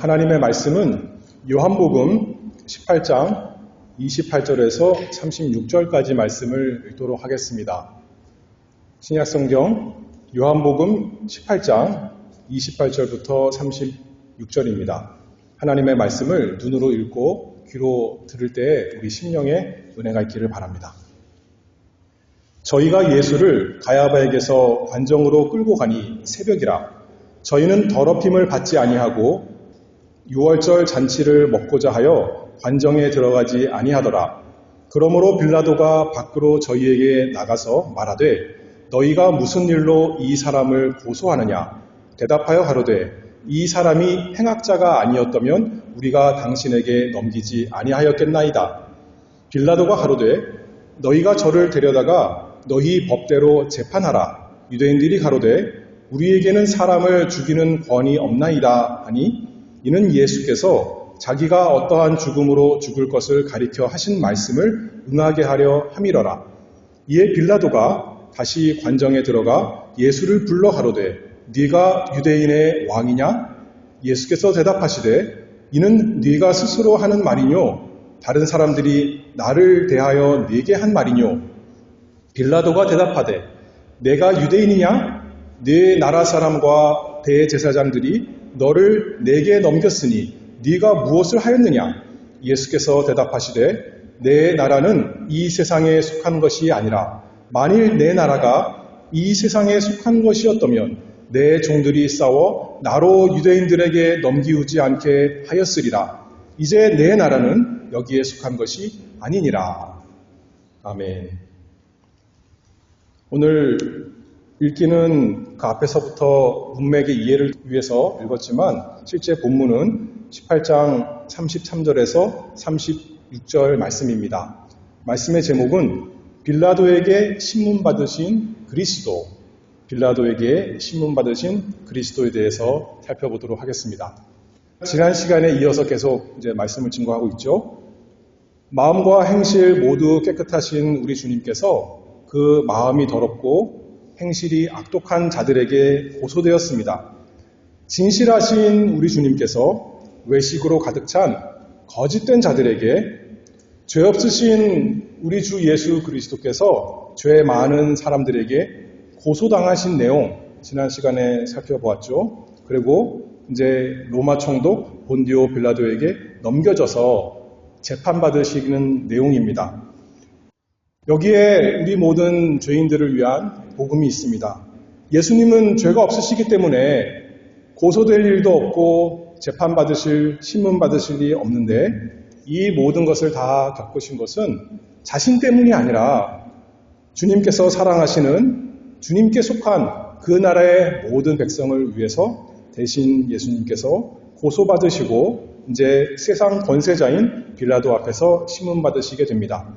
하나님의 말씀은 요한복음 18장 28절에서 36절까지 말씀을 읽도록 하겠습니다. 신약성경 요한복음 18장 28절부터 36절입니다. 하나님의 말씀을 눈으로 읽고 귀로 들을 때에 우리 심령에 은혜가 있기를 바랍니다. 저희가 예수를 가야바에게서 관정으로 끌고 가니 새벽이라. 저희는 더럽힘을 받지 아니하고 유월절 잔치를 먹고자 하여 관정에 들어가지 아니하더라. 그러므로 빌라도가 밖으로 저희에게 나가서 말하되 너희가 무슨 일로 이 사람을 고소하느냐? 대답하여 가로되 이 사람이 행악자가 아니었다면 우리가 당신에게 넘기지 아니하였겠나이다. 빌라도가 가로되 너희가 저를 데려다가 너희 법대로 재판하라. 유대인들이 가로되 우리에게는 사람을 죽이는 권이 없나이다 하니 이는 예수께서 자기가 어떠한 죽음으로 죽을 것을 가리켜 하신 말씀을 응하게 하려 함이러라. 이에 빌라도가 다시 관정에 들어가 예수를 불러 가로되 네가 유대인의 왕이냐? 예수께서 대답하시되 이는 네가 스스로 하는 말이뇨? 다른 사람들이 나를 대하여 네게 한 말이뇨? 빌라도가 대답하되 내가 유대인이냐? 네 나라 사람과 대제사장들이 너를 내게 넘겼으니 네가 무엇을 하였느냐? 예수께서 대답하시되 내 나라는 이 세상에 속한 것이 아니라 만일 내 나라가 이 세상에 속한 것이었다면 내 종들이 싸워 나로 유대인들에게 넘기우지 않게 하였으리라. 이제 내 나라는 여기에 속한 것이 아니니라. 아멘. 오늘 읽기는 그 앞에서부터 문맥의 이해를 위해서 읽었지만 실제 본문은 18장 33절에서 36절 말씀입니다. 말씀의 제목은 빌라도에게 신문받으신 그리스도, 빌라도에게 신문받으신 그리스도에 대해서 살펴보도록 하겠습니다. 지난 시간에 이어서 계속 이제 말씀을 증거하고 있죠. 마음과 행실 모두 깨끗하신 우리 주님께서 그 마음이 더럽고 행실이 악독한 자들에게 고소되었습니다. 진실하신 우리 주님께서 외식으로 가득 찬 거짓된 자들에게 죄 없으신 우리 주 예수 그리스도께서 죄 많은 사람들에게 고소당하신 내용 지난 시간에 살펴보았죠. 그리고 이제 로마 총독 본디오 빌라도에게 넘겨져서 재판받으시는 내용입니다. 여기에 우리 모든 죄인들을 위한 복음이 있습니다. 예수님은 죄가 없으시기 때문에 고소될 일도 없고 재판받으실, 신문받으실 일이 없는데 이 모든 것을 다 겪으신 것은 자신 때문이 아니라 주님께서 사랑하시는 주님께 속한 그 나라의 모든 백성을 위해서 대신 예수님께서 고소받으시고 이제 세상 권세자인 빌라도 앞에서 신문받으시게 됩니다.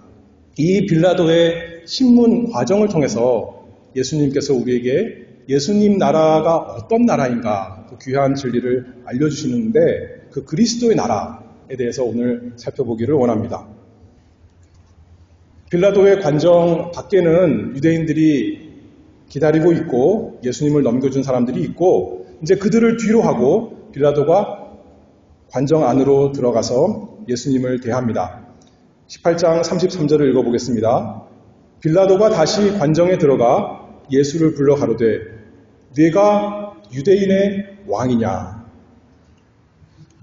이 빌라도의 신문 과정을 통해서 예수님께서 우리에게 예수님 나라가 어떤 나라인가 그 귀한 진리를 알려주시는데 그 그리스도의 나라에 대해서 오늘 살펴보기를 원합니다. 빌라도의 관정 밖에는 유대인들이 기다리고 있고 예수님을 넘겨준 사람들이 있고 이제 그들을 뒤로 하고 빌라도가 관정 안으로 들어가서 예수님을 대합니다. 18장 33절을 읽어보겠습니다. 빌라도가 다시 관정에 들어가 예수를 불러 가로되 네가 유대인의 왕이냐?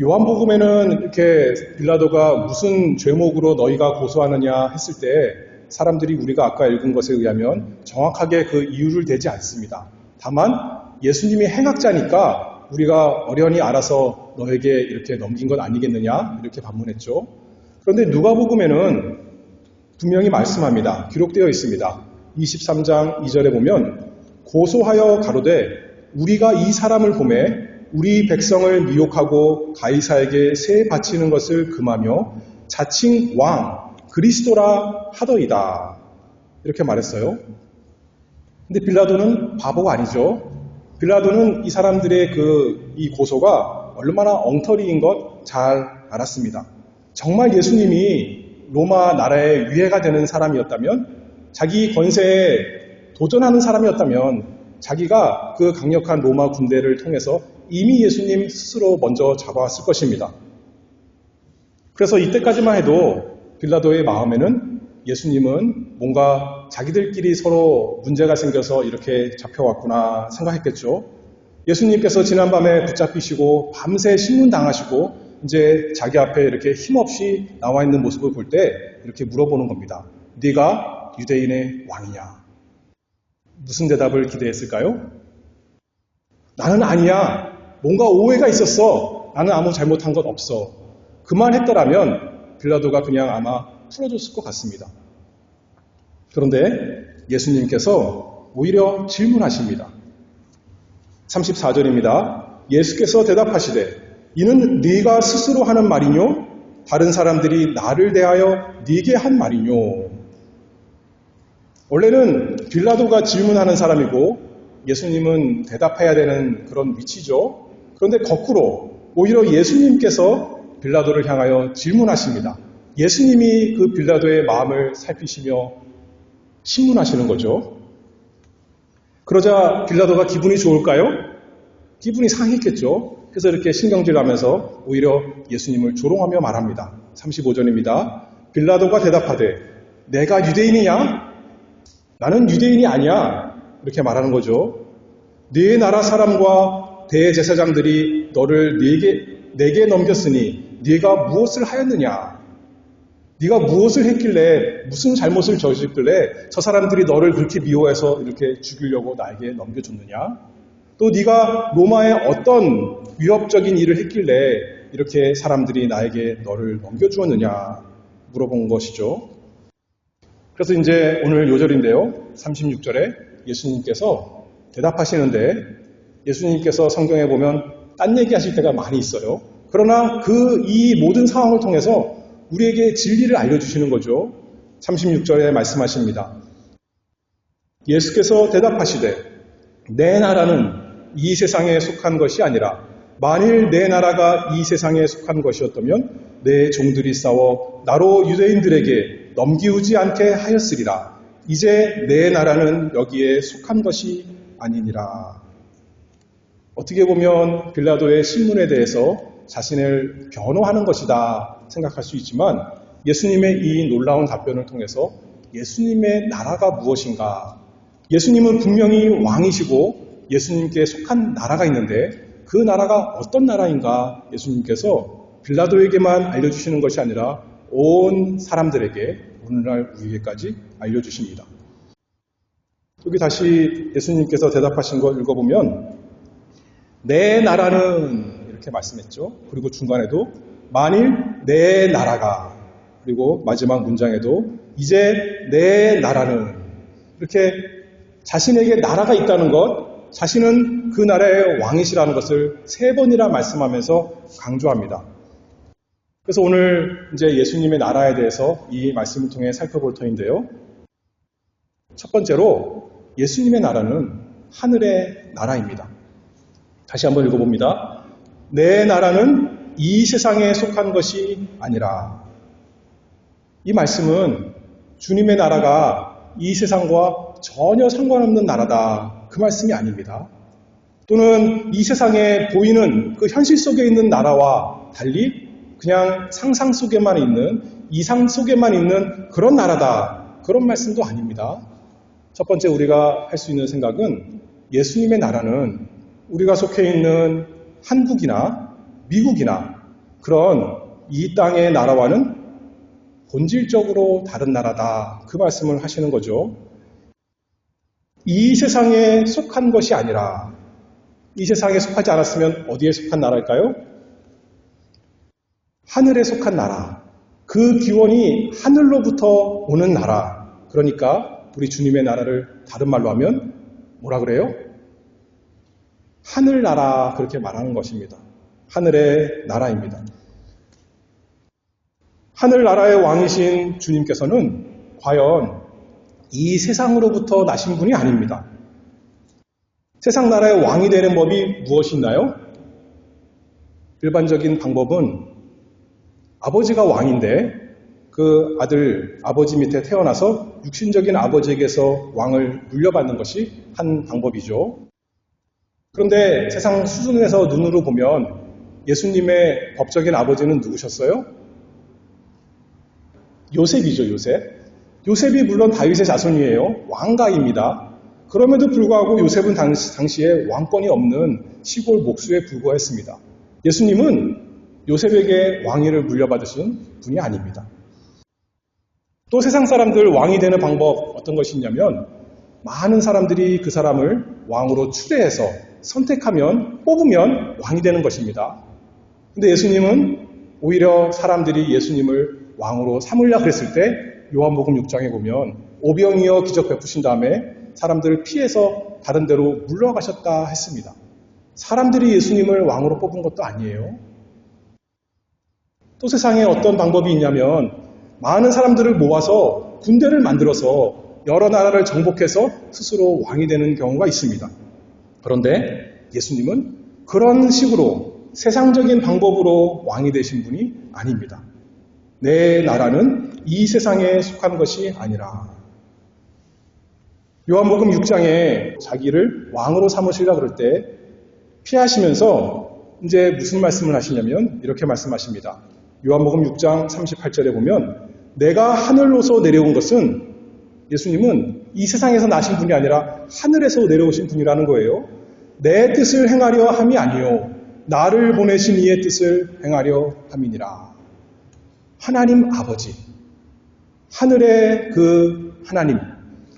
요한복음에는 이렇게 빌라도가 무슨 죄목으로 너희가 고소하느냐 했을 때 사람들이 우리가 아까 읽은 것에 의하면 정확하게 그 이유를 대지 않습니다. 다만 예수님이 행악자니까 우리가 어련히 알아서 너에게 이렇게 넘긴 건 아니겠느냐 이렇게 반문했죠. 그런데 누가복음에는 분명히 말씀합니다. 기록되어 있습니다. 23장 2절에 보면 고소하여 가로되 우리가 이 사람을 보매 우리 백성을 미혹하고 가이사에게 세 바치는 것을 금하며 자칭 왕 그리스도라 하더이다. 이렇게 말했어요. 근데 빌라도는 바보가 아니죠. 빌라도는 이 사람들의 이 고소가 얼마나 엉터리인 것 잘 알았습니다. 정말 예수님이 로마 나라의 위해가 되는 사람이었다면, 자기 권세에 도전하는 사람이었다면 자기가 그 강력한 로마 군대를 통해서 이미 예수님 스스로 먼저 잡아왔을 것입니다. 그래서 이때까지만 해도 빌라도의 마음에는 예수님은 뭔가 자기들끼리 서로 문제가 생겨서 이렇게 잡혀왔구나 생각했겠죠. 예수님께서 지난밤에 붙잡히시고 밤새 신문당하시고 이제 자기 앞에 이렇게 힘없이 나와 있는 모습을 볼 때 이렇게 물어보는 겁니다. 네가 유대인의 왕이냐? 무슨 대답을 기대했을까요? 나는 아니야. 뭔가 오해가 있었어. 나는 아무 잘못한 것 없어. 그만 했더라면 빌라도가 그냥 아마 풀어줬을 것 같습니다. 그런데 예수님께서 오히려 질문하십니다. 34절입니다. 예수께서 대답하시되 이는 네가 스스로 하는 말이뇨? 다른 사람들이 나를 대하여 네게 한 말이뇨? 원래는 빌라도가 질문하는 사람이고 예수님은 대답해야 되는 그런 위치죠. 그런데 거꾸로 오히려 예수님께서 빌라도를 향하여 질문하십니다. 예수님이 그 빌라도의 마음을 살피시며 신문하시는 거죠. 그러자 빌라도가 기분이 좋을까요? 기분이 상했겠죠. 그래서 이렇게 신경질하면서 오히려 예수님을 조롱하며 말합니다. 35절입니다. 빌라도가 대답하되 내가 유대인이냐? 나는 유대인이 아니야. 이렇게 말하는 거죠. 네 나라 사람과 대제사장들이 너를 내게 넘겼으니 네가 무엇을 하였느냐? 네가 무엇을 했길래 무슨 잘못을 저질렀길래 저 사람들이 너를 그렇게 미워해서 이렇게 죽이려고 나에게 넘겨줬느냐? 또 네가 로마에 어떤 위협적인 일을 했길래 이렇게 사람들이 나에게 너를 넘겨주었느냐? 물어본 것이죠. 그래서 이제 오늘 요절인데요. 36절에 예수님께서 대답하시는데 예수님께서 성경에 보면 딴 얘기하실 때가 많이 있어요. 그러나 이 모든 상황을 통해서 우리에게 진리를 알려주시는 거죠. 36절에 말씀하십니다. 예수께서 대답하시되 내 나라는 이 세상에 속한 것이 아니라 만일 내 나라가 이 세상에 속한 것이었다면 내 종들이 싸워 나로 유대인들에게 넘기우지 않게 하였으리라. 이제 내 나라는 여기에 속한 것이 아니니라. 어떻게 보면 빌라도의 신문에 대해서 자신을 변호하는 것이다 생각할 수 있지만 예수님의 이 놀라운 답변을 통해서 예수님의 나라가 무엇인가? 예수님은 분명히 왕이시고 예수님께 속한 나라가 있는데 그 나라가 어떤 나라인가 예수님께서 빌라도에게만 알려주시는 것이 아니라 온 사람들에게 오늘날 우리에게까지 알려주십니다. 여기 다시 예수님께서 대답하신 거 읽어보면 내 나라는 이렇게 말씀했죠. 그리고 중간에도 만일 내 나라가 그리고 마지막 문장에도 이제 내 나라는 이렇게 자신에게 나라가 있다는 것 자신은 그 나라의 왕이시라는 것을 3번이나 말씀하면서 강조합니다. 그래서 오늘 이제 예수님의 나라에 대해서 이 말씀을 통해 살펴볼 터인데요. 첫 번째로 예수님의 나라는 하늘의 나라입니다. 다시 한번 읽어봅니다. 내 나라는 이 세상에 속한 것이 아니라 이 말씀은 주님의 나라가 이 세상과 전혀 상관없는 나라다. 그 말씀이 아닙니다. 또는 이 세상에 보이는 그 현실 속에 있는 나라와 달리 그냥 상상 속에만 있는 이상 속에만 있는 그런 나라다. 그런 말씀도 아닙니다. 첫 번째 우리가 할 수 있는 생각은 예수님의 나라는 우리가 속해 있는 한국이나 미국이나 그런 이 땅의 나라와는 본질적으로 다른 나라다. 그 말씀을 하시는 거죠. 이 세상에 속한 것이 아니라 이 세상에 속하지 않았으면 어디에 속한 나라일까요? 하늘에 속한 나라. 그 기원이 하늘로부터 오는 나라. 그러니까 우리 주님의 나라를 다른 말로 하면 뭐라 그래요? 하늘나라 그렇게 말하는 것입니다. 하늘의 나라입니다. 하늘나라의 왕이신 주님께서는 과연 이 세상으로부터 나신 분이 아닙니다. 세상 나라의 왕이 되는 법이 무엇이 있나요? 일반적인 방법은 아버지가 왕인데 그 아들, 아버지 밑에 태어나서 육신적인 아버지에게서 왕을 물려받는 것이 한 방법이죠. 그런데 세상 수준에서 눈으로 보면 예수님의 법적인 아버지는 누구셨어요? 요셉이죠, 요셉. 요셉이 물론 다윗의 자손이에요. 왕가입니다. 그럼에도 불구하고 요셉은 당시에 왕권이 없는 시골 목수에 불과했습니다. 예수님은 요셉에게 왕위를 물려받으신 분이 아닙니다. 또 세상 사람들 왕이 되는 방법 어떤 것이 있냐면 많은 사람들이 그 사람을 왕으로 추대해서 선택하면 뽑으면 왕이 되는 것입니다. 근데 예수님은 오히려 사람들이 예수님을 왕으로 삼으려고 했을 때 요한복음 6장에 보면 오병이어 기적 베푸신 다음에 사람들을 피해서 다른 데로 물러가셨다 했습니다. 사람들이 예수님을 왕으로 뽑은 것도 아니에요. 또 세상에 어떤 방법이 있냐면 많은 사람들을 모아서 군대를 만들어서 여러 나라를 정복해서 스스로 왕이 되는 경우가 있습니다. 그런데 예수님은 그런 식으로 세상적인 방법으로 왕이 되신 분이 아닙니다. 내 나라는 이 세상에 속한 것이 아니라. 요한복음 6장에 자기를 왕으로 삼으시려고 그럴 때 피하시면서 이제 무슨 말씀을 하시냐면 이렇게 말씀하십니다. 요한복음 6장 38절에 보면 내가 하늘로서 내려온 것은 예수님은 이 세상에서 나신 분이 아니라 하늘에서 내려오신 분이라는 거예요. 내 뜻을 행하려 함이 아니요 나를 보내신 이의 뜻을 행하려 함이니라. 하나님 아버지, 하늘의 그 하나님,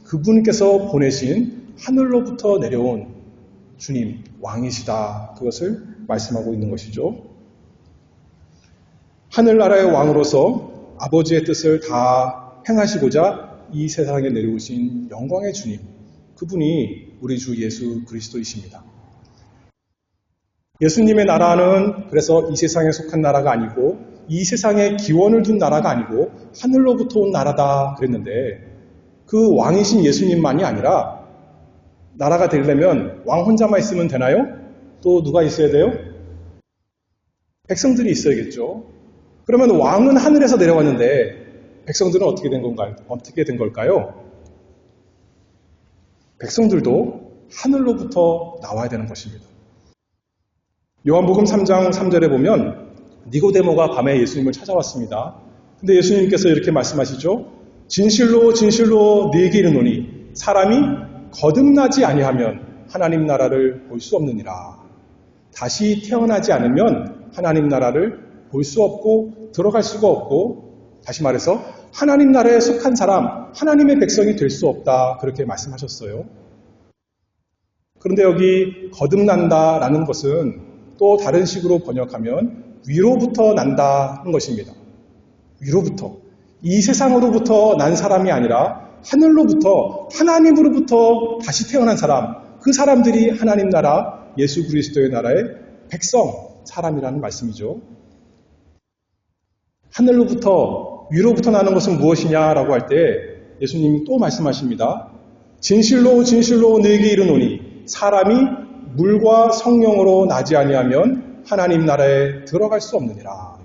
그분께서 보내신 하늘로부터 내려온 주님, 왕이시다. 그것을 말씀하고 있는 것이죠. 하늘나라의 왕으로서 아버지의 뜻을 다 행하시고자 이 세상에 내려오신 영광의 주님, 그분이 우리 주 예수 그리스도이십니다. 예수님의 나라는 그래서 이 세상에 속한 나라가 아니고 이 세상에 기원을 둔 나라가 아니고 하늘로부터 온 나라다 그랬는데 그 왕이신 예수님만이 아니라 나라가 되려면 왕 혼자만 있으면 되나요? 또 누가 있어야 돼요? 백성들이 있어야겠죠. 그러면 왕은 하늘에서 내려왔는데 백성들은 어떻게 된 건가요? 어떻게 된 걸까요? 백성들도 하늘로부터 나와야 되는 것입니다. 요한복음 3장 3절에 보면 니고데모가 밤에 예수님을 찾아왔습니다. 근데 예수님께서 이렇게 말씀하시죠. 진실로 진실로 네게 이르노니 사람이 거듭나지 아니하면 하나님 나라를 볼 수 없느니라. 다시 태어나지 않으면 하나님 나라를 볼 수 없고 들어갈 수가 없고 다시 말해서 하나님 나라에 속한 사람, 하나님의 백성이 될 수 없다. 그렇게 말씀하셨어요. 그런데 여기 거듭난다라는 것은 또 다른 식으로 번역하면 위로부터 난다는 것입니다. 위로부터. 이 세상으로부터 난 사람이 아니라 하늘로부터 하나님으로부터 다시 태어난 사람, 그 사람들이 하나님 나라, 예수 그리스도의 나라의 백성, 사람이라는 말씀이죠. 하늘로부터 위로부터 나는 것은 무엇이냐라고 할 때 예수님이 또 말씀하십니다. 진실로 진실로 너희에게 이르노니 사람이 물과 성령으로 나지 아니하면 하나님 나라에 들어갈 수 없느니라.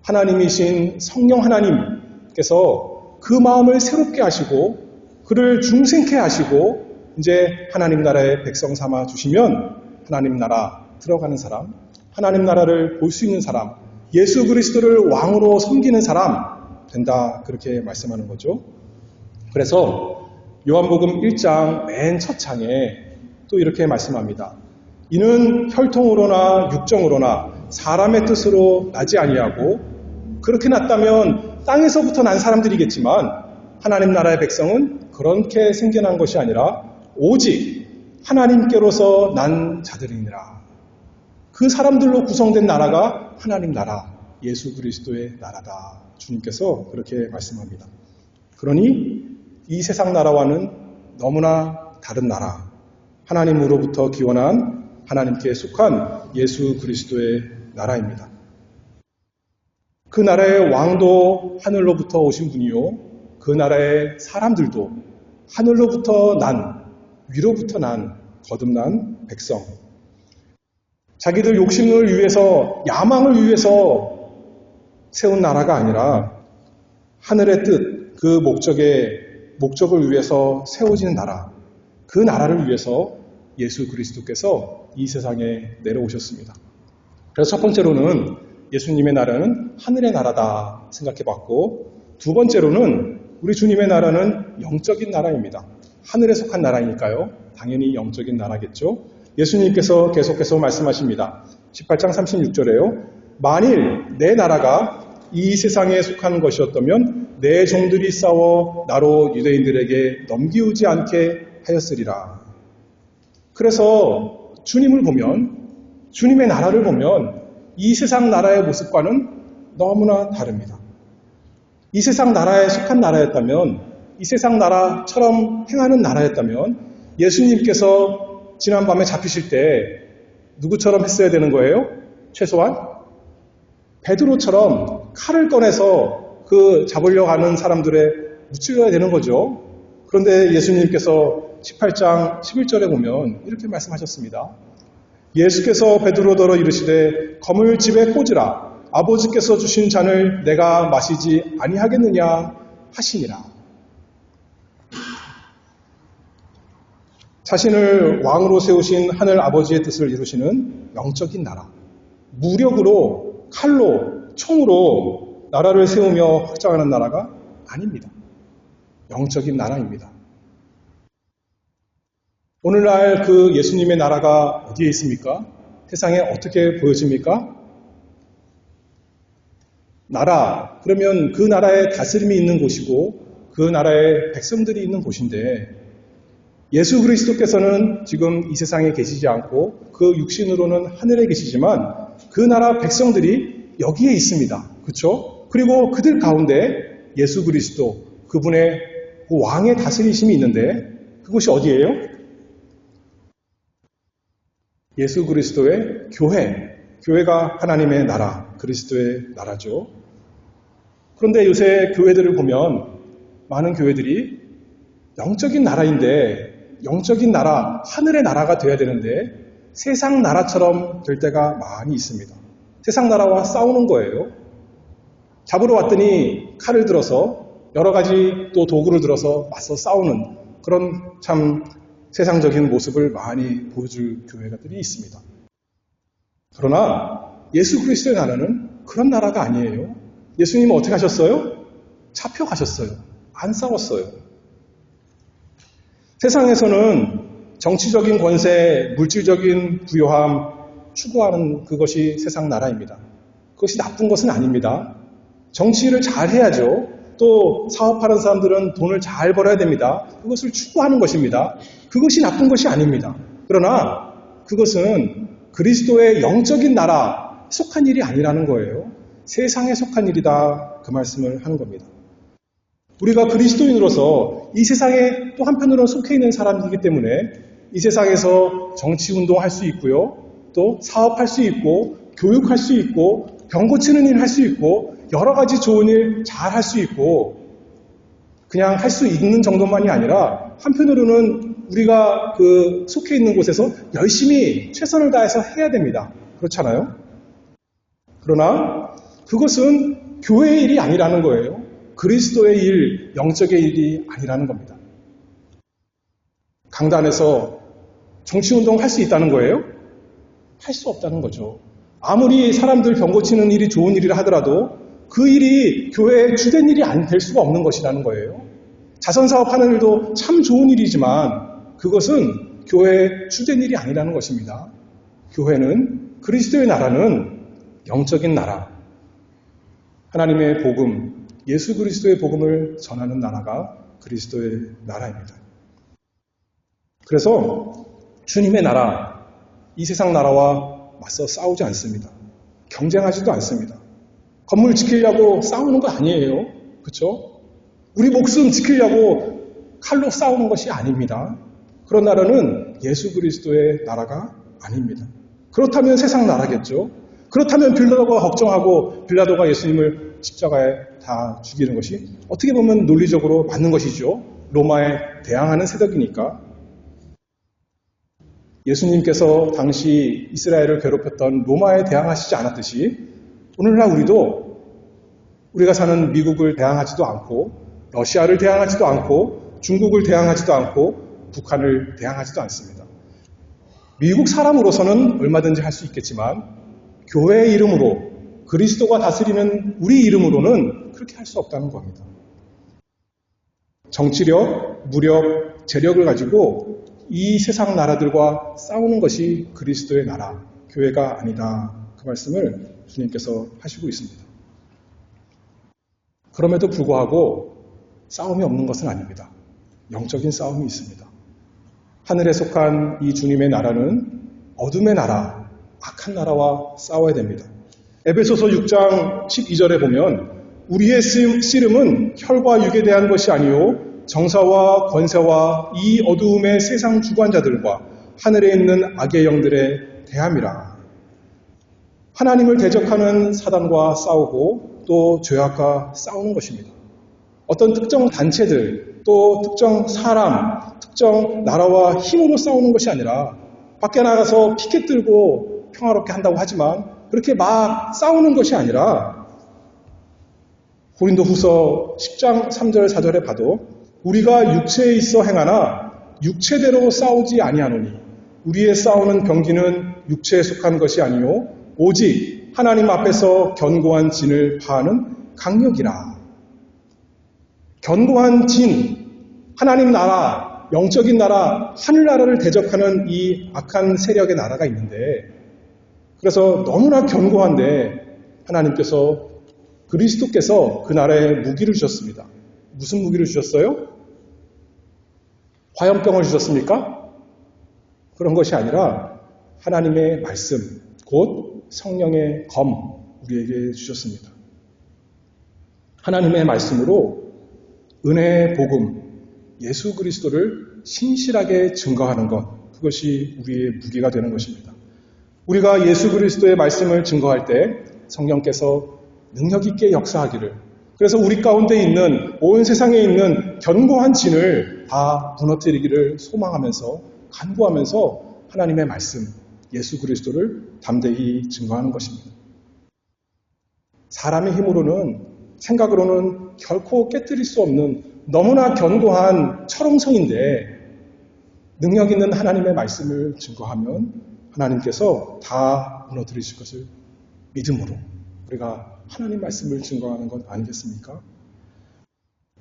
하나님이신 성령 하나님께서 그 마음을 새롭게 하시고 그를 중생케 하시고 이제 하나님 나라의 백성 삼아 주시면 하나님 나라 들어가는 사람, 하나님 나라를 볼 수 있는 사람, 예수 그리스도를 왕으로 섬기는 사람 된다. 그렇게 말씀하는 거죠. 그래서 요한복음 1장 맨 첫 장에 또 이렇게 말씀합니다. 이는 혈통으로나 육정으로나 사람의 뜻으로 나지 아니하고 그렇게 났다면 땅에서부터 난 사람들이겠지만 하나님 나라의 백성은 그렇게 생겨난 것이 아니라 오직 하나님께로서 난 자들이니라. 그 사람들로 구성된 나라가 하나님 나라, 예수 그리스도의 나라다. 주님께서 그렇게 말씀합니다. 그러니 이 세상 나라와는 너무나 다른 나라, 하나님으로부터 기원한 하나님께 속한 예수 그리스도의 나라입니다. 그 나라의 왕도 하늘로부터 오신 분이요, 그 나라의 사람들도 하늘로부터 난, 위로부터 난 거듭난 백성. 자기들 욕심을 위해서, 야망을 위해서 세운 나라가 아니라 하늘의 뜻, 그 목적을 위해서 세워지는 나라, 그 나라를 위해서 예수 그리스도께서 이 세상에 내려오셨습니다. 그래서 첫 번째로는 예수님의 나라는 하늘의 나라다 생각해 봤고, 두 번째로는 우리 주님의 나라는 영적인 나라입니다. 하늘에 속한 나라이니까요. 당연히 영적인 나라겠죠. 예수님께서 계속해서 말씀하십니다. 18장 36절에요. 만일 내 나라가 이 세상에 속한 것이었다면 내 종들이 싸워 나로 유대인들에게 넘기우지 않게 하였으리라. 그래서 주님을 보면, 주님의 나라를 보면 이 세상 나라의 모습과는 너무나 다릅니다. 이 세상 나라에 속한 나라였다면, 이 세상 나라처럼 행하는 나라였다면 예수님께서 지난밤에 잡히실 때 누구처럼 했어야 되는 거예요? 최소한 베드로처럼 칼을 꺼내서 그 잡으려고 하는 사람들에 묻히려야 되는 거죠. 그런데 예수님께서 18장 11절에 보면 이렇게 말씀하셨습니다. 예수께서 베드로더러 이르시되 검을 집에 꽂으라. 아버지께서 주신 잔을 내가 마시지 아니하겠느냐 하시니라. 자신을 왕으로 세우신 하늘 아버지의 뜻을 이루시는 영적인 나라. 무력으로, 칼로, 총으로 나라를 세우며 확장하는 나라가 아닙니다. 영적인 나라입니다. 오늘날 그 예수님의 나라가 어디에 있습니까? 세상에 어떻게 보여집니까? 나라, 그러면 그 나라에 다스림이 있는 곳이고 그 나라에 백성들이 있는 곳인데, 예수 그리스도께서는 지금 이 세상에 계시지 않고 그 육신으로는 하늘에 계시지만 그 나라 백성들이 여기에 있습니다. 그렇죠? 그리고 그들 가운데 예수 그리스도, 그분의 그 왕의 다스리심이 있는데 그것이 어디예요? 예수 그리스도의 교회, 교회가 하나님의 나라, 그리스도의 나라죠. 그런데 요새 교회들을 보면 많은 교회들이 영적인 나라인데, 영적인 나라, 하늘의 나라가 돼야 되는데 세상 나라처럼 될 때가 많이 있습니다. 세상 나라와 싸우는 거예요. 잡으러 왔더니 칼을 들어서 여러 가지 또 도구를 들어서 맞서 싸우는 그런 참 세상적인 모습을 많이 보여줄 교회들이 있습니다. 그러나 예수 그리스도의 나라는 그런 나라가 아니에요. 예수님은 어떻게 하셨어요? 잡혀가셨어요. 안 싸웠어요. 세상에서는 정치적인 권세, 물질적인 부요함 추구하는 그것이 세상 나라입니다. 그것이 나쁜 것은 아닙니다. 정치를 잘 해야죠. 또 사업하는 사람들은 돈을 잘 벌어야 됩니다. 그것을 추구하는 것입니다. 그것이 나쁜 것이 아닙니다. 그러나 그것은 그리스도의 영적인 나라에 속한 일이 아니라는 거예요. 세상에 속한 일이다, 그 말씀을 하는 겁니다. 우리가 그리스도인으로서 이 세상에 또 한편으로 속해 있는 사람이기 때문에 이 세상에서 정치운동할 수 있고요. 또 사업할 수 있고 교육할 수 있고 병 고치는 일 할 수 있고 여러 가지 좋은 일 잘 할 수 있고 그냥 할 수 있는 정도만이 아니라 한편으로는 우리가 그 속해 있는 곳에서 열심히 최선을 다해서 해야 됩니다. 그렇잖아요? 그러나 그것은 교회의 일이 아니라는 거예요. 그리스도의 일, 영적의 일이 아니라는 겁니다. 강단에서 정치운동 할 수 있다는 거예요? 할 수 없다는 거죠. 아무리 사람들 병 고치는 일이 좋은 일이라 하더라도 그 일이 교회의 주된 일이 안 될 수가 없는 것이라는 거예요. 자선사업하는 일도 참 좋은 일이지만 그것은 교회의 주된 일이 아니라는 것입니다. 교회는, 그리스도의 나라는 영적인 나라, 하나님의 복음, 예수 그리스도의 복음을 전하는 나라가 그리스도의 나라입니다. 그래서 주님의 나라, 이 세상 나라와 맞서 싸우지 않습니다. 경쟁하지도 않습니다. 건물 지키려고 싸우는 거 아니에요. 그렇죠? 우리 목숨 지키려고 칼로 싸우는 것이 아닙니다. 그런 나라는 예수 그리스도의 나라가 아닙니다. 그렇다면 세상 나라겠죠. 그렇다면 빌라도가 걱정하고 빌라도가 예수님을 십자가에 다 죽이는 것이 어떻게 보면 논리적으로 맞는 것이죠. 로마에 대항하는 세력이니까. 예수님께서 당시 이스라엘을 괴롭혔던 로마에 대항하시지 않았듯이 오늘날 우리가 사는 미국을 대항하지도 않고 러시아를 대항하지도 않고 중국을 대항하지도 않고 북한을 대항하지도 않습니다. 미국 사람으로서는 얼마든지 할 수 있겠지만 교회의 이름으로 그리스도가 다스리는 우리 이름으로는 그렇게 할 수 없다는 겁니다. 정치력, 무력, 재력을 가지고 이 세상 나라들과 싸우는 것이 그리스도의 나라, 교회가 아니다. 그 말씀을 주님께서 하시고 있습니다. 그럼에도 불구하고 싸움이 없는 것은 아닙니다. 영적인 싸움이 있습니다. 하늘에 속한 이 주님의 나라는 어둠의 나라, 악한 나라와 싸워야 됩니다. 에베소서 6장 12절에 보면 우리의 씨름은 혈과 육에 대한 것이 아니요 정사와 권세와 이 어두움의 세상 주관자들과 하늘에 있는 악의 영들에 대함이라. 하나님을 대적하는 사단과 싸우고 또 죄악과 싸우는 것입니다. 어떤 특정 단체들, 또 특정 사람, 특정 나라와 힘으로 싸우는 것이 아니라 밖에 나가서 피켓 들고 평화롭게 한다고 하지만 그렇게 막 싸우는 것이 아니라 고린도후서 10장 3절 4절에 봐도 우리가 육체에 있어 행하나 육체대로 싸우지 아니하노니 우리의 싸우는 병기는 육체에 속한 것이 아니요 오직 하나님 앞에서 견고한 진을 파하는 강력이라. 견고한 진, 하나님 나라, 영적인 나라, 하늘나라를 대적하는 이 악한 세력의 나라가 있는데 그래서 너무나 견고한데 하나님께서 그리스도께서 그 나라에 무기를 주셨습니다. 무슨 무기를 주셨어요? 화염병을 주셨습니까? 그런 것이 아니라 하나님의 말씀, 곧 성령의 검 우리에게 주셨습니다. 하나님의 말씀으로 은혜의 복음, 예수 그리스도를 신실하게 증거하는 것, 그것이 우리의 무기가 되는 것입니다. 우리가 예수 그리스도의 말씀을 증거할 때 성령께서 능력 있게 역사하기를, 그래서 우리 가운데 있는 온 세상에 있는 견고한 진을 다 무너뜨리기를 소망하면서 간구하면서 하나님의 말씀, 예수 그리스도를 담대히 증거하는 것입니다. 사람의 힘으로는, 생각으로는 결코 깨뜨릴 수 없는 너무나 견고한 철옹성인데 능력 있는 하나님의 말씀을 증거하면 하나님께서 다 무너뜨리실 것을 믿음으로 우리가 하나님 말씀을 증거하는 것 아니겠습니까?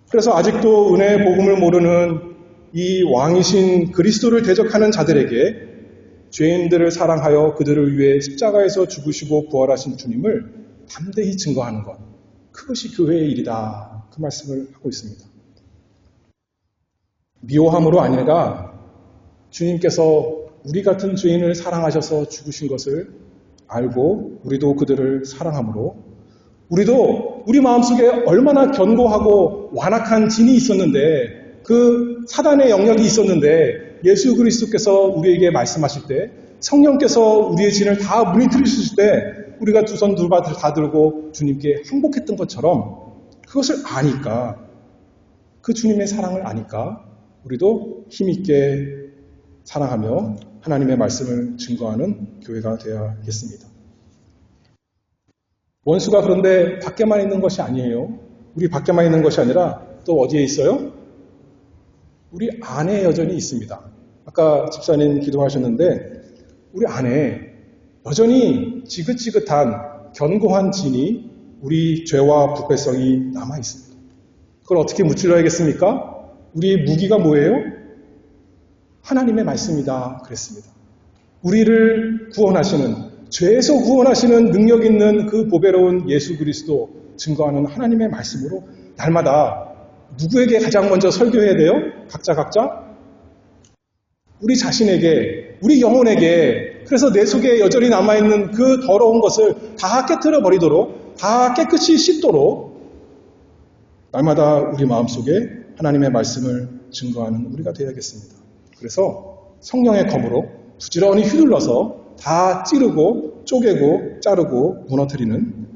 그래서 아직도 은혜의 복음을 모르는 이 왕이신 그리스도를 대적하는 자들에게 죄인들을 사랑하여 그들을 위해 십자가에서 죽으시고 부활하신 주님을 담대히 증거하는 것, 그것이 교회의 일이다. 그 말씀을 하고 있습니다. 미워함으로 아니라 주님께서 우리 같은 죄인을 사랑하셔서 죽으신 것을 알고 우리도 그들을 사랑함으로 우리도 우리 마음속에 얼마나 견고하고 완악한 진이 있었는데 그 사단의 영역이 있었는데 예수 그리스도께서 우리에게 말씀하실 때 성령께서 우리의 진을 다 무너뜨리실 때 우리가 두 손 두 발 다 들고 주님께 항복했던 것처럼 그것을 아니까 그 주님의 사랑을 아니까 우리도 힘있게 사랑하며 하나님의 말씀을 증거하는 교회가 되어야겠습니다. 원수가 그런데 밖에만 있는 것이 아니에요. 우리 밖에만 있는 것이 아니라 또 어디에 있어요? 우리 안에 여전히 있습니다. 아까 집사님 기도하셨는데 우리 안에 여전히 지긋지긋한 견고한 진이 우리 죄와 부패성이 남아 있습니다. 그걸 어떻게 무찔러야겠습니까? 우리의 무기가 뭐예요? 하나님의 말씀이다 그랬습니다. 우리를 구원하시는, 죄에서 구원하시는 능력 있는 그 보배로운 예수 그리스도 증거하는 하나님의 말씀으로 날마다 누구에게 가장 먼저 설교해야 돼요? 각자 우리 자신에게, 우리 영혼에게, 그래서 내 속에 여전히 남아있는 그 더러운 것을 다 깨트려 버리도록, 다 깨끗이 씻도록 날마다 우리 마음속에 하나님의 말씀을 증거하는 우리가 되어야겠습니다. 그래서 성령의 검으로 부지런히 휘둘러서 다 찌르고 쪼개고 자르고 무너뜨리는,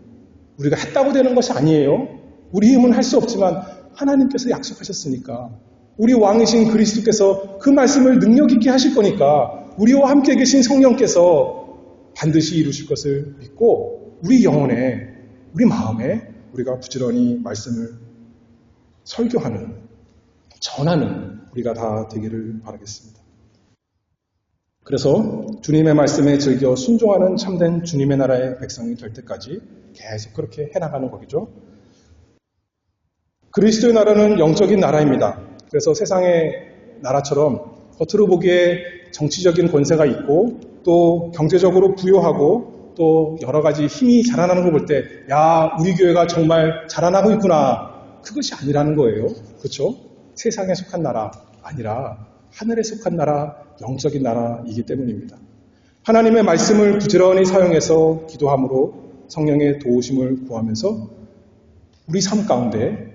우리가 했다고 되는 것이 아니에요. 우리 힘은 할 수 없지만 하나님께서 약속하셨으니까, 우리 왕이신 그리스도께서 그 말씀을 능력 있게 하실 거니까 우리와 함께 계신 성령께서 반드시 이루실 것을 믿고 우리 영혼에, 우리 마음에 우리가 부지런히 말씀을 설교하는, 전하는 우리가 다 되기를 바라겠습니다. 그래서 주님의 말씀에 즐겨 순종하는 참된 주님의 나라의 백성이 될 때까지 계속 그렇게 해나가는 거겠죠. 그리스도의 나라는 영적인 나라입니다. 그래서 세상의 나라처럼 겉으로 보기에 정치적인 권세가 있고 또 경제적으로 부유하고 또 여러 가지 힘이 자라나는 걸 볼 때 야, 우리 교회가 정말 자라나고 있구나. 그것이 아니라는 거예요. 그렇죠? 세상에 속한 나라 아니라 하늘에 속한 나라, 영적인 나라이기 때문입니다. 하나님의 말씀을 부지런히 사용해서 기도함으로 성령의 도우심을 구하면서 우리 삶 가운데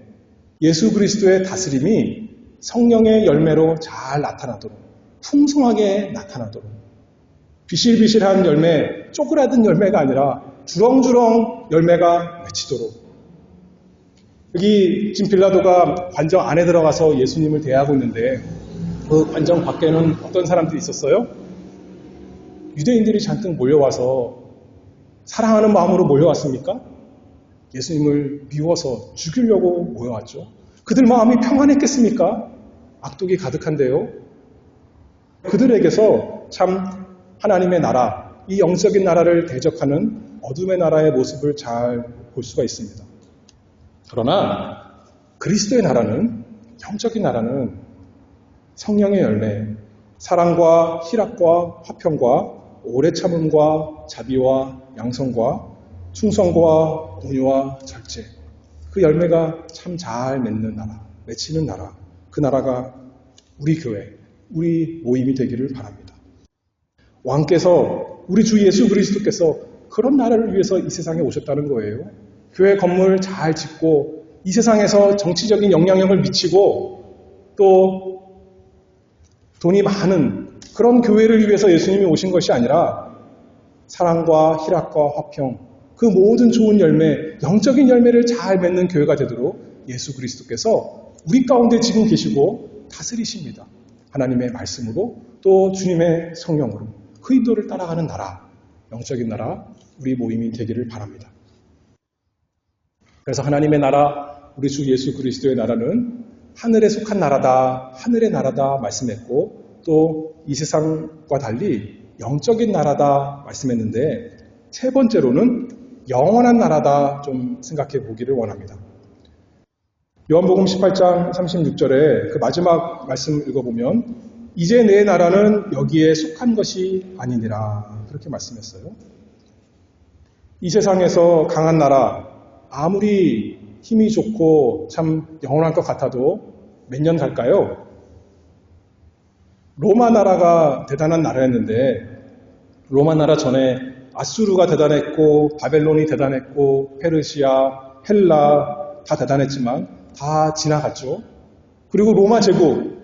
예수 그리스도의 다스림이 성령의 열매로 잘 나타나도록, 풍성하게 나타나도록, 비실비실한 열매, 쪼그라든 열매가 아니라 주렁주렁 열매가 맺히도록. 여기 지금 빌라도가 관정 안에 들어가서 예수님을 대하고 있는데 그 관정 밖에는 어떤 사람들이 있었어요? 유대인들이 잔뜩 몰려와서 사랑하는 마음으로 몰려왔습니까? 예수님을 미워서 죽이려고 모여왔죠. 그들 마음이 평안했겠습니까? 악독이 가득한데요. 그들에게서 참 하나님의 나라, 이 영적인 나라를 대적하는 어둠의 나라의 모습을 잘 볼 수가 있습니다. 그러나 그리스도의 나라는, 영적인 나라는 성령의 열매, 사랑과 희락과 화평과 오래 참음과 자비와 양성과 충성과 온유와 절제, 그 열매가 참 잘 맺는 나라, 맺히는 나라, 그 나라가 우리 교회, 우리 모임이 되기를 바랍니다. 왕께서, 우리 주 예수 그리스도께서 그런 나라를 위해서 이 세상에 오셨다는 거예요. 교회 건물 잘 짓고 이 세상에서 정치적인 영향력을 미치고 또 돈이 많은 그런 교회를 위해서 예수님이 오신 것이 아니라 사랑과 희락과 화평, 그 모든 좋은 열매, 영적인 열매를 잘 맺는 교회가 되도록 예수 그리스도께서 우리 가운데 지금 계시고 다스리십니다. 하나님의 말씀으로 또 주님의 성령으로 그 인도를 따라가는 나라, 영적인 나라, 우리 모임이 되기를 바랍니다. 그래서 하나님의 나라, 우리 주 예수 그리스도의 나라는 하늘에 속한 나라다, 하늘의 나라다 말씀했고 또 이 세상과 달리 영적인 나라다 말씀했는데 세 번째로는 영원한 나라다 좀 생각해 보기를 원합니다. 요한복음 18장 36절에 그 마지막 말씀 읽어보면 이제 내 나라는 여기에 속한 것이 아니니라 그렇게 말씀했어요. 이 세상에서 강한 나라 아무리 힘이 좋고 참 영원할 것 같아도 몇 년 갈까요? 로마 나라가 대단한 나라였는데 로마 나라 전에 아수르가 대단했고 바벨론이 대단했고 페르시아, 헬라 다 대단했지만 다 지나갔죠. 그리고 로마 제국,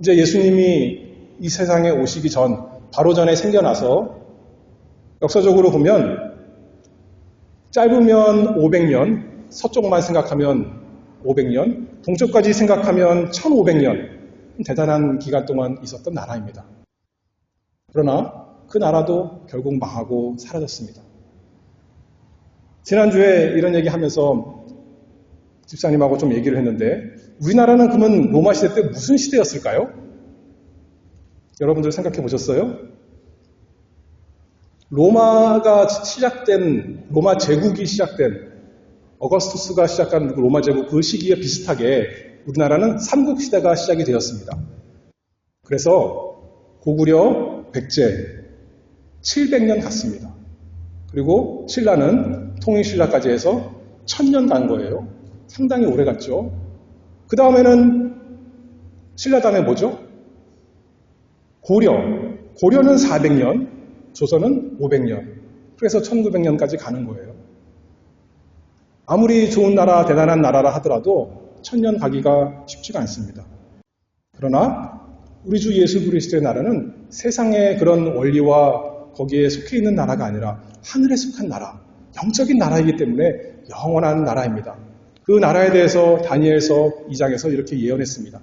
이제 예수님이 이 세상에 오시기 전 바로 전에 생겨나서 역사적으로 보면 짧으면 500년, 서쪽만 생각하면 500년, 동쪽까지 생각하면 1500년 대단한 기간 동안 있었던 나라입니다. 그러나 그 나라도 결국 망하고 사라졌습니다. 지난주에 이런 얘기 하면서 집사님하고 좀 얘기를 했는데 우리나라는 그러면 로마 시대 때 무슨 시대였을까요? 여러분들 생각해 보셨어요? 로마가 시작된, 로마 제국이 시작된, 어거스투스가 시작한 로마 제국 그 시기에 비슷하게 우리나라는 삼국시대가 시작이 되었습니다. 그래서 고구려, 백제 700년 갔습니다. 그리고 신라는 통일신라까지 해서 1000년 간 거예요. 상당히 오래 갔죠. 그 다음에는 신라 다음에 뭐죠? 고려는 400년, 조선은 500년. 그래서 1900년까지 가는 거예요. 아무리 좋은 나라, 대단한 나라라 하더라도 1000년 가기가 쉽지가 않습니다. 그러나 우리 주 예수 그리스도의 나라는 세상의 그런 원리와 거기에 속해 있는 나라가 아니라 하늘에 속한 나라, 영적인 나라이기 때문에 영원한 나라입니다. 그 나라에 대해서 다니엘서 2장에서 이렇게 예언했습니다.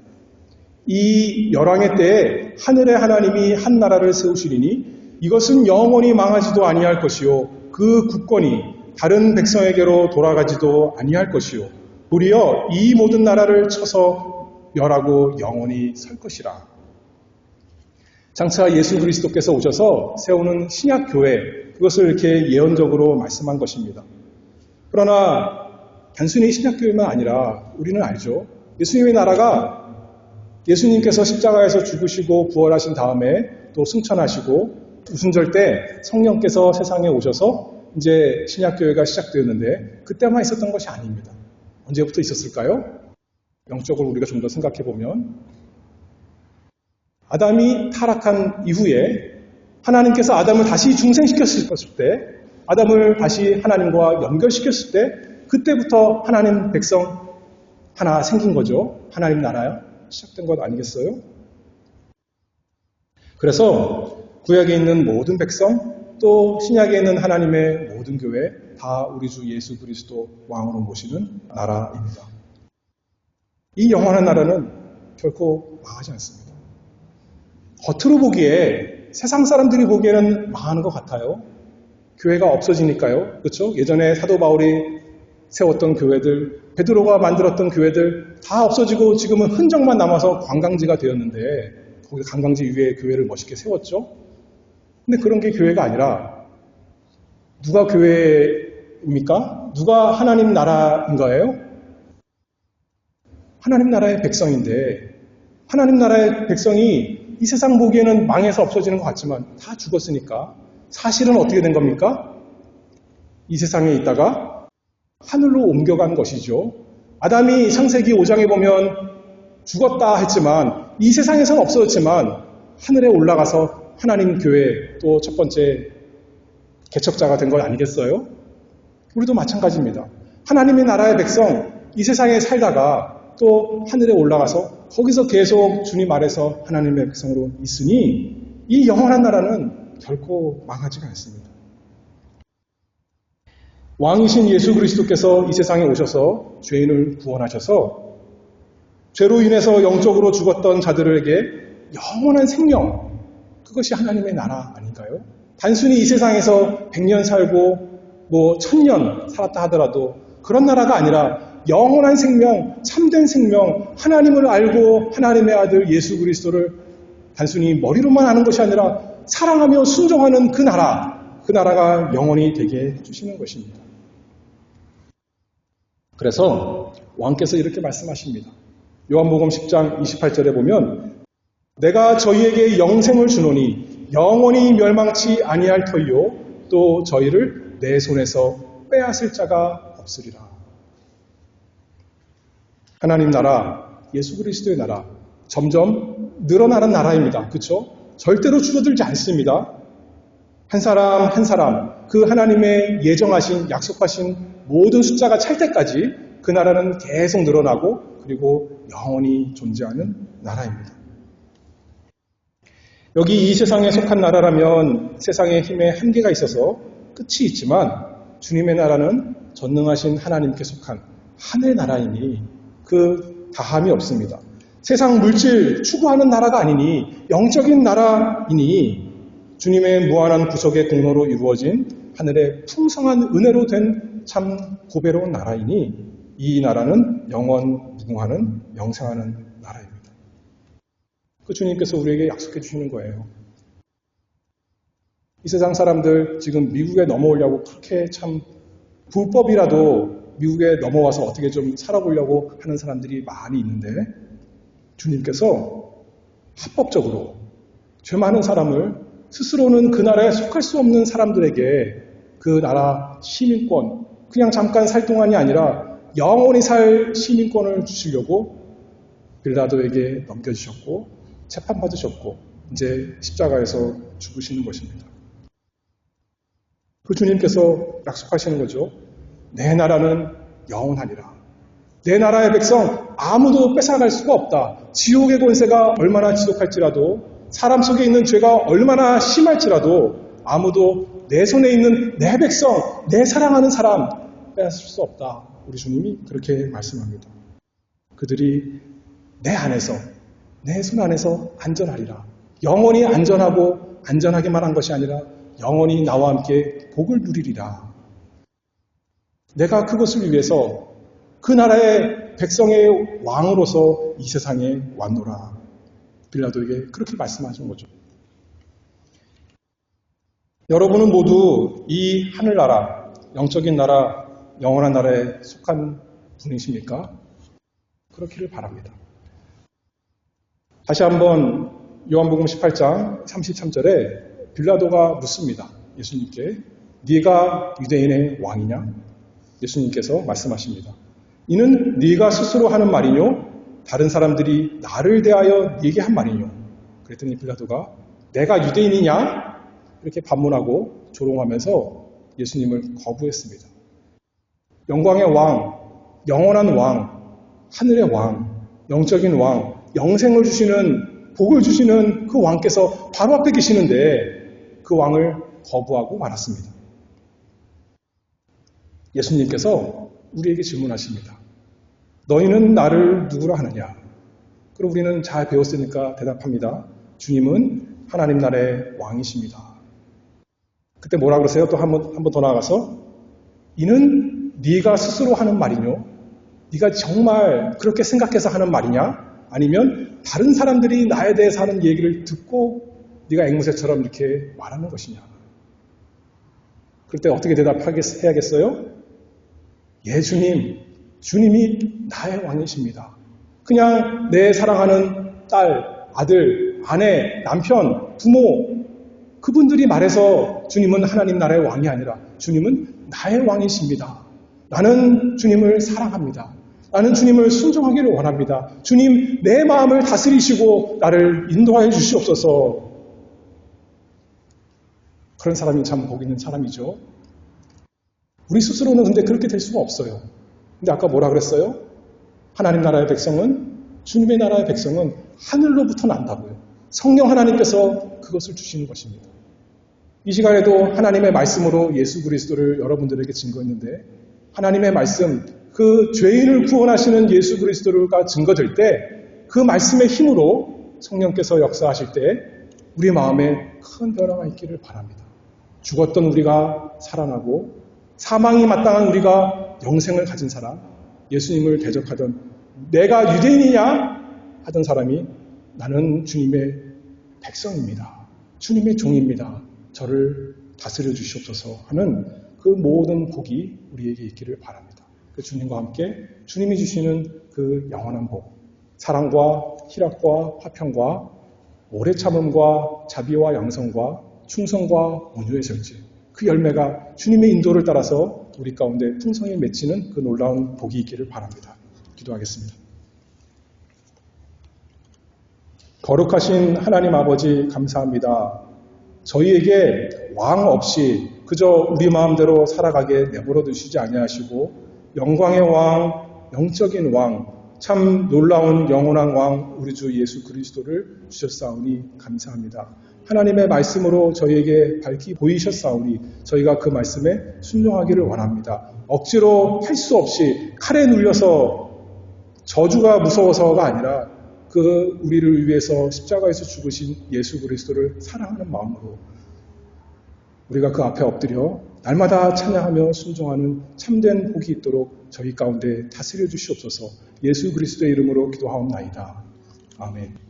이 열왕의 때에 하늘의 하나님이 한 나라를 세우시리니 이것은 영원히 망하지도 아니할 것이요 그 국권이 다른 백성에게로 돌아가지도 아니할 것이요 도리어 이 모든 나라를 쳐서 멸하고 영원히 설 것이라. 장차 예수 그리스도께서 오셔서 세우는 신약 교회, 그것을 이렇게 예언적으로 말씀한 것입니다. 그러나 단순히 신약 교회만 아니라 우리는 알죠. 예수님의 나라가 예수님께서 십자가에서 죽으시고 부활하신 다음에 또 승천하시고 우순절 때 성령께서 세상에 오셔서 이제 신약교회가 시작되었는데 그때만 있었던 것이 아닙니다. 언제부터 있었을까요? 영적으로 우리가 좀 더 생각해 보면 아담이 타락한 이후에 하나님께서 아담을 다시 중생시켰을 때, 아담을 다시 하나님과 연결시켰을 때 그때부터 하나님 백성 하나 생긴 거죠. 하나님 나라 시작된 것 아니겠어요? 그래서 구약에 있는 모든 백성 또 신약에 있는 하나님의 모든 교회 다 우리 주 예수 그리스도 왕으로 모시는 나라입니다. 이 영원한 나라는 결코 망하지 않습니다. 겉으로 보기에 세상 사람들이 보기에는 망하는 것 같아요. 교회가 없어지니까요. 그렇죠? 예전에 사도 바울이 세웠던 교회들, 베드로가 만들었던 교회들 다 없어지고 지금은 흔적만 남아서 관광지가 되었는데 거기 관광지 위에 교회를 멋있게 세웠죠. 근데 그런 게 교회가 아니라 누가 교회입니까? 누가 하나님 나라인가요? 하나님 나라의 백성인데 하나님 나라의 백성이 이 세상 보기에는 망해서 없어지는 것 같지만 다 죽었으니까 사실은 어떻게 된 겁니까? 이 세상에 있다가 하늘로 옮겨간 것이죠. 아담이 창세기 5장에 보면 죽었다 했지만 이 세상에서는 없어졌지만 하늘에 올라가서 하나님 교회 또 첫 번째 개척자가 된 것 아니겠어요? 우리도 마찬가지입니다. 하나님의 나라의 백성 이 세상에 살다가 또 하늘에 올라가서 거기서 계속 주님 아래서 하나님의 백성으로 있으니 이 영원한 나라는 결코 망하지가 않습니다. 왕이신 예수 그리스도께서 이 세상에 오셔서 죄인을 구원하셔서 죄로 인해서 영적으로 죽었던 자들에게 영원한 생명, 그것이 하나님의 나라 아닌가요? 단순히 이 세상에서 100년 살고 1000년 살았다 하더라도 그런 나라가 아니라 영원한 생명, 참된 생명, 하나님을 알고 하나님의 아들 예수 그리스도를 단순히 머리로만 아는 것이 아니라 사랑하며 순종하는 그 나라가 영원히 되게 해주시는 것입니다. 그래서 왕께서 이렇게 말씀하십니다. 요한복음 10장 28절에 보면 내가 저희에게 영생을 주노니 영원히 멸망치 아니할 터이요 또 저희를 내 손에서 빼앗을 자가 없으리라. 하나님 나라, 예수 그리스도의 나라 점점 늘어나는 나라입니다. 그렇죠? 절대로 줄어들지 않습니다. 한 사람 한 사람 그 하나님의 예정하신 약속하신 모든 숫자가 찰 때까지 그 나라는 계속 늘어나고 그리고 영원히 존재하는 나라입니다. 여기 이 세상에 속한 나라라면 세상의 힘에 한계가 있어서 끝이 있지만 주님의 나라는 전능하신 하나님께 속한 하늘의 나라이니 그 다함이 없습니다. 세상 물질 추구하는 나라가 아니니 영적인 나라이니 주님의 무한한 구속의 공로로 이루어진 하늘의 풍성한 은혜로 된 참 고배로운 나라이니 이 나라는 영원 무궁하는 영생하는 나라입니다. 그 주님께서 우리에게 약속해 주시는 거예요. 이 세상 사람들 지금 미국에 넘어오려고 그렇게 참 불법이라도 미국에 넘어와서 어떻게 좀 살아보려고 하는 사람들이 많이 있는데 주님께서 합법적으로 죄 많은 사람을 스스로는 그 나라에 속할 수 없는 사람들에게 그 나라 시민권, 그냥 잠깐 살 동안이 아니라 영원히 살 시민권을 주시려고 빌라도에게 넘겨주셨고 재판받으셨고 이제 십자가에서 죽으시는 것입니다. 그 주님께서 약속하시는 거죠. 내 나라는 영원하니라. 내 나라의 백성 아무도 뺏어갈 수가 없다. 지옥의 권세가 얼마나 지독할지라도 사람 속에 있는 죄가 얼마나 심할지라도 아무도 내 손에 있는 내 백성, 내 사랑하는 사람 빼앗을 수 없다. 우리 주님이 그렇게 말씀합니다. 그들이 내 안에서, 내 손 안에서 안전하리라. 영원히 안전하고 안전하게만 한 것이 아니라 영원히 나와 함께 복을 누리리라. 내가 그것을 위해서 그 나라의 백성의 왕으로서 이 세상에 왔노라. 빌라도에게 그렇게 말씀하신 거죠. 여러분은 모두 이 하늘나라, 영적인 나라, 영원한 나라에 속한 분이십니까? 그렇기를 바랍니다. 다시 한번 요한복음 18장 33절에 빌라도가 묻습니다. 예수님께 네가 유대인의 왕이냐? 예수님께서 말씀하십니다. 이는 네가 스스로 하는 말이뇨? 다른 사람들이 나를 대하여 네게 한 말이뇨? 그랬더니 빌라도가 내가 유대인이냐? 이렇게 반문하고 조롱하면서 예수님을 거부했습니다. 영광의 왕, 영원한 왕, 하늘의 왕, 영적인 왕, 영생을 주시는, 복을 주시는 그 왕께서 바로 앞에 계시는데 그 왕을 거부하고 말았습니다. 예수님께서 우리에게 질문하십니다. 너희는 나를 누구라 하느냐? 그럼 우리는 잘 배웠으니까 대답합니다. 주님은 하나님 나라의 왕이십니다. 그때 뭐라 그러세요? 또 한 번 더 나아가서 이는 네가 스스로 하는 말이뇨? 네가 정말 그렇게 생각해서 하는 말이냐? 아니면 다른 사람들이 나에 대해서 하는 얘기를 듣고 네가 앵무새처럼 이렇게 말하는 것이냐? 그럴 때 어떻게 대답해야겠어요? 예, 주님이 나의 왕이십니다. 그냥 내 사랑하는 딸, 아들, 아내, 남편, 부모, 그분들이 말해서 주님은 하나님 나라의 왕이 아니라 주님은 나의 왕이십니다. 나는 주님을 사랑합니다. 나는 주님을 순종하기를 원합니다. 주님, 내 마음을 다스리시고 나를 인도하여 주시옵소서. 그런 사람이 참 복 있는 사람이죠. 우리 스스로는 근데 그렇게 될 수가 없어요. 근데 아까 뭐라 그랬어요? 하나님 나라의 백성은, 주님의 나라의 백성은 하늘로부터 난다고요. 성령 하나님께서 그것을 주시는 것입니다. 이 시간에도 하나님의 말씀으로 예수 그리스도를 여러분들에게 증거했는데 하나님의 말씀, 그 죄인을 구원하시는 예수 그리스도가 증거될 때 그 말씀의 힘으로 성령께서 역사하실 때 우리 마음에 큰 변화가 있기를 바랍니다. 죽었던 우리가 살아나고 사망이 마땅한 우리가 영생을 가진 사람, 예수님을 대적하던 내가 유대인이냐 하던 사람이 나는 주님의 백성입니다. 주님의 종입니다. 저를 다스려 주시옵소서 하는 그 모든 복이 우리에게 있기를 바랍니다. 그 주님과 함께 주님이 주시는 그 영원한 복, 사랑과 희락과 화평과 오래 참음과 자비와 양성과 충성과 온유의 절제, 그 열매가 주님의 인도를 따라서 우리 가운데 풍성히 맺히는 그 놀라운 복이 있기를 바랍니다. 기도하겠습니다. 거룩하신 하나님 아버지 감사합니다. 저희에게 왕 없이 그저 우리 마음대로 살아가게 내버려 두시지 아니하시고 영광의 왕, 영적인 왕, 참 놀라운 영원한 왕 우리 주 예수 그리스도를 주셨사오니 감사합니다. 하나님의 말씀으로 저희에게 밝히 보이셨사오니 저희가 그 말씀에 순종하기를 원합니다. 억지로 할 수 없이 칼에 눌려서 저주가 무서워서가 아니라 그 우리를 위해서 십자가에서 죽으신 예수 그리스도를 사랑하는 마음으로 우리가 그 앞에 엎드려 날마다 찬양하며 순종하는 참된 복이 있도록 저희 가운데 다스려 주시옵소서. 예수 그리스도의 이름으로 기도하옵나이다. 아멘.